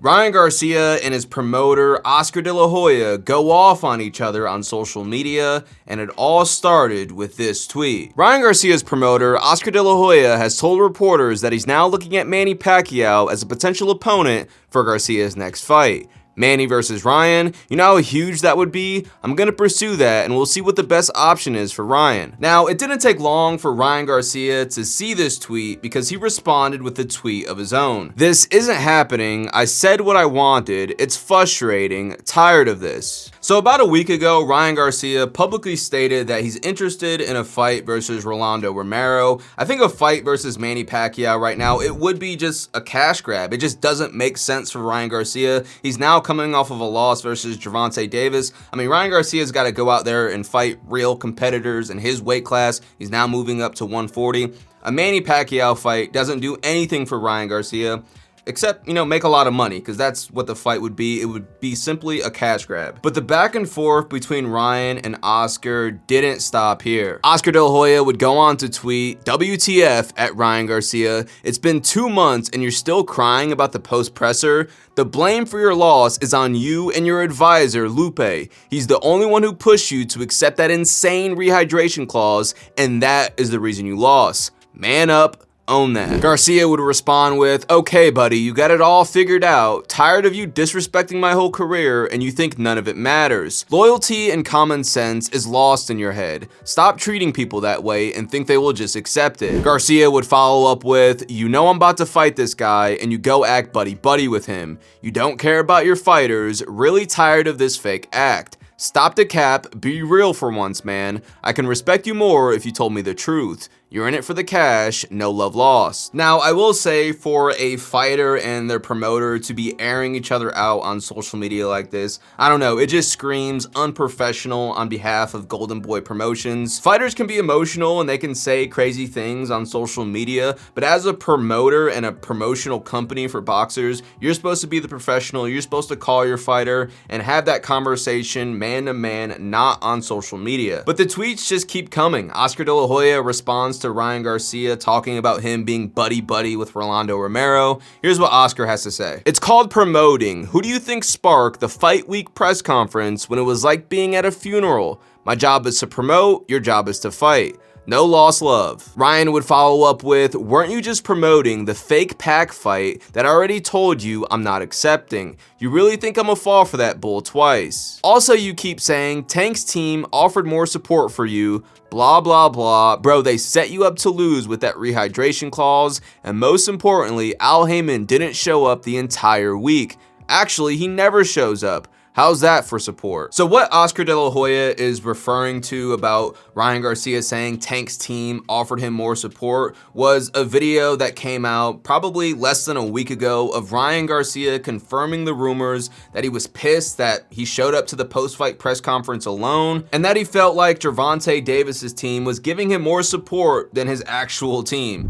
Ryan Garcia and his promoter Oscar De La Hoya go off on each other on social media, and it all started with this tweet. Ryan Garcia's promoter Oscar De La Hoya has told reporters that he's now looking at Manny Pacquiao as a potential opponent for Garcia's next fight. Manny versus Ryan, you know how huge that would be? I'm gonna pursue that and we'll see what the best option is for Ryan. Now, it didn't take long for Ryan Garcia to see this tweet because he responded with a tweet of his own. This isn't happening. I said what I wanted. It's frustrating. Tired of this. So about a week ago, Ryan Garcia publicly stated that he's interested in a fight versus Rolando Romero. I think a fight versus Manny Pacquiao right now, it would be just a cash grab. It just doesn't make sense for Ryan Garcia. He's now coming off of a loss versus Gervonta Davis. I mean, Ryan Garcia's got to go out there and fight real competitors in his weight class. He's now moving up to 140. A Manny Pacquiao fight doesn't do anything for Ryan Garcia, except, make a lot of money, because that's what the fight would be. It would be simply a cash grab. But the back and forth between Ryan and Oscar didn't stop here. Oscar De La Hoya would go on to tweet, "WTF at Ryan Garcia. It's been 2 months and you're still crying about the post presser? The blame for your loss is on you and your advisor, Lupe. He's the only one who pushed you to accept that insane rehydration clause, and that is the reason you lost. Man up. Own that." Garcia would respond with, "Okay, buddy, you got it all figured out. Tired of you disrespecting my whole career and you think none of it matters. Loyalty and common sense is lost in your head. Stop treating people that way and think they will just accept it." Garcia would follow up with, "You know I'm about to fight this guy and you go act buddy-buddy with him. You don't care about your fighters. Really tired of this fake act. Stop the cap, be real for once, man. I can respect you more if you told me the truth. You're in it for the cash, no love lost." Now, I will say, for a fighter and their promoter to be airing each other out on social media like this, I don't know, it just screams unprofessional on behalf of Golden Boy Promotions. Fighters can be emotional and they can say crazy things on social media, but as a promoter and a promotional company for boxers, you're supposed to be the professional. You're supposed to call your fighter and have that conversation man to man, not on social media. But the tweets just keep coming. Oscar De La Hoya responds to Ryan Garcia talking about him being buddy-buddy with Rolando Romero. Here's what Oscar has to say. "It's called promoting. Who do you think sparked the fight week press conference when it was like being at a funeral? My job is to promote, your job is to fight. No lost love." Ryan would follow up with, "Weren't you just promoting the fake Pac fight that I already told you I'm not accepting? You really think I'm gonna fall for that bull twice? Also, you keep saying Tank's team offered more support for you, blah, blah, blah. Bro, they set you up to lose with that rehydration clause, and most importantly, Al Heyman didn't show up the entire week. Actually, he never shows up. How's that for support?" So what Oscar De La Hoya is referring to about Ryan Garcia saying Tank's team offered him more support was a video that came out probably less than a week ago of Ryan Garcia confirming the rumors that he was pissed that he showed up to the post-fight press conference alone and that he felt like Gervonta Davis's team was giving him more support than his actual team.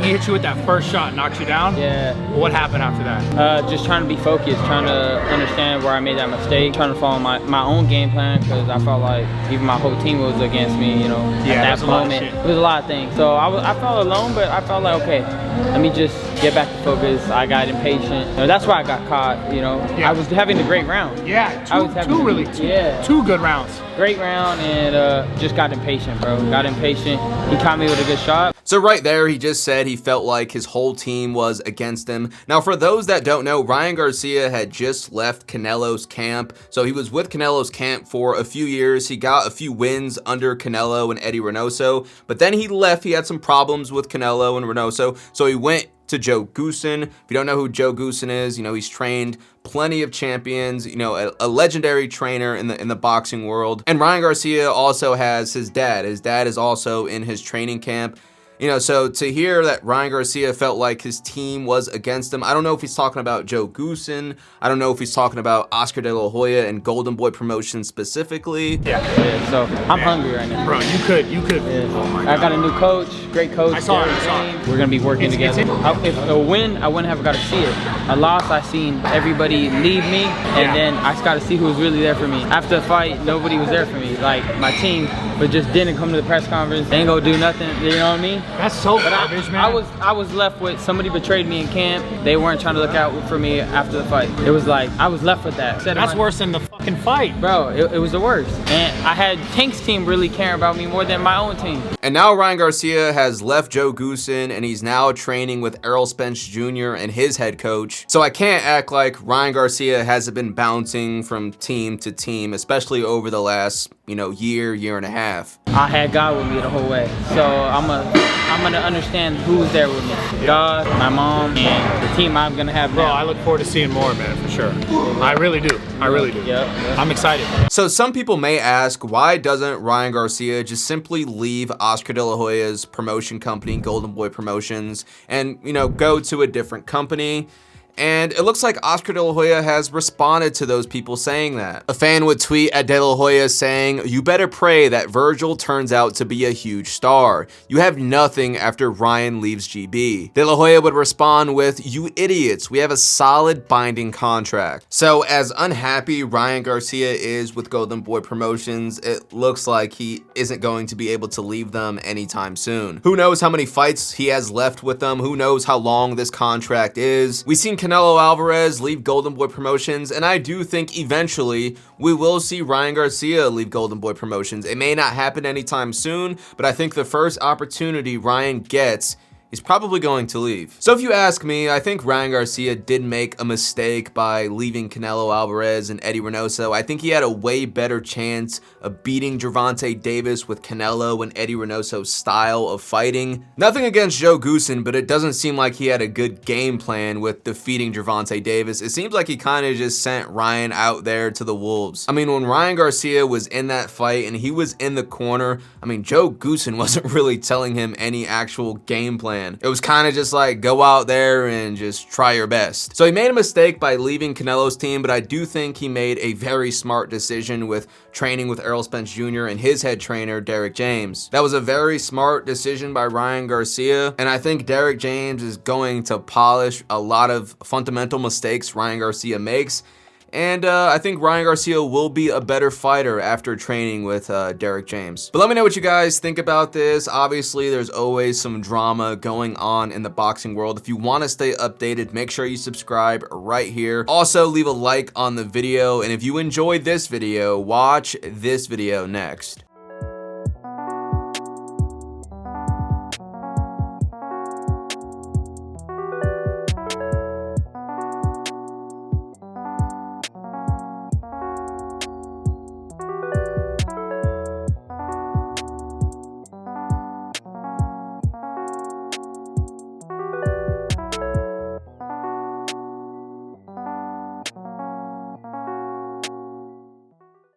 He hit you with that first shot, knocks you down? Yeah. What happened after that? Just trying to be focused, trying to understand where I made that mistake, trying to follow my own game plan, because I felt like even my whole team was against me, at that moment. It was a lot of things. So I felt alone, but I felt like, okay, let me just get back to focus. I got impatient. That's why I got caught, Yeah. I was having a great round. Yeah, two good rounds. Great round, and just got impatient, bro. Got impatient. He caught me with a good shot. So right there, he just said he felt like his whole team was against him. Now, for those that don't know, Ryan Garcia had just left Canelo's camp. So he was with Canelo's camp for a few years. He got a few wins under Canelo and Eddie Reynoso, but then he left. He had some problems with Canelo and Reynoso, so he went to Joe Goossen. If you don't know who Joe Goossen is, he's trained plenty of champions, a legendary trainer in the boxing world. And Ryan Garcia also has his dad. His dad is also in his training camp. So to hear that Ryan Garcia felt like his team was against him, I don't know if he's talking about Joe Goossen. I don't know if he's talking about Oscar De La Hoya and Golden Boy Promotions specifically. Yeah, so I'm hungry right now. Bro, you could. Yeah. Oh my God. I got a new coach, great coach. I saw it. We're going to be working together. If a win, I wouldn't have got to see it. A loss, I seen everybody leave me, and then I just got to see who was really there for me. After the fight, nobody was there for me. Like, my team, but just didn't come to the press conference. They ain't gonna do nothing, you know what I mean? That's so garbage, man. I was left with somebody betrayed me in camp. They weren't trying to look out for me after the fight. It was like I was left with that. That's worse than the fucking fight, bro. It was the worst. And I had Tank's team really care about me more than my own team. And now Ryan Garcia has left Joe Goossen and he's now training with Errol Spence Jr. and his head coach. So I can't act like Ryan Garcia hasn't been bouncing from team to team, especially over the last, year and a half. I had God with me the whole way. So I'm gonna understand who's there with me. God, my mom, and the team I'm gonna have now. Bro, I look forward to seeing more, man, for sure. I really do. I really do. Yeah. I'm excited. So some people may ask, why doesn't Ryan Garcia just simply leave Oscar De La Hoya's promotion company, Golden Boy Promotions, and, go to a different company? And it looks like Oscar De La Hoya has responded to those people saying that. A fan would tweet at De La Hoya saying, "You better pray that Virgil turns out to be a huge star. You have nothing after Ryan leaves GB." De La Hoya would respond with, "You idiots, we have a solid binding contract." So as unhappy Ryan Garcia is with Golden Boy Promotions, it looks like he isn't going to be able to leave them anytime soon. Who knows how many fights he has left with them? Who knows how long this contract is? We've seen Canelo Alvarez leave Golden Boy Promotions, and I do think eventually we will see Ryan Garcia leave Golden Boy Promotions. It may not happen anytime soon, but I think the first opportunity Ryan gets, he's probably going to leave. So if you ask me, I think Ryan Garcia did make a mistake by leaving Canelo Alvarez and Eddie Reynoso. I think he had a way better chance of beating Gervonta Davis with Canelo and Eddie Reynoso's style of fighting. Nothing against Joe Goossen, but it doesn't seem like he had a good game plan with defeating Gervonta Davis. It seems like he kind of just sent Ryan out there to the wolves. I mean, when Ryan Garcia was in that fight and he was in the corner, Joe Goossen wasn't really telling him any actual game plan. It was kind of just like, go out there and just try your best. So he made a mistake by leaving Canelo's team, but I do think he made a very smart decision with training with Errol Spence Jr. and his head trainer, Derrick James. That was a very smart decision by Ryan Garcia, and I think Derrick James is going to polish a lot of fundamental mistakes Ryan Garcia makes. And I think Ryan Garcia will be a better fighter after training with Derrick James. But let me know what you guys think about this. Obviously, there's always some drama going on in the boxing world. If you want to stay updated, make sure you subscribe right here. Also, leave a like on the video. And if you enjoyed this video, watch this video next.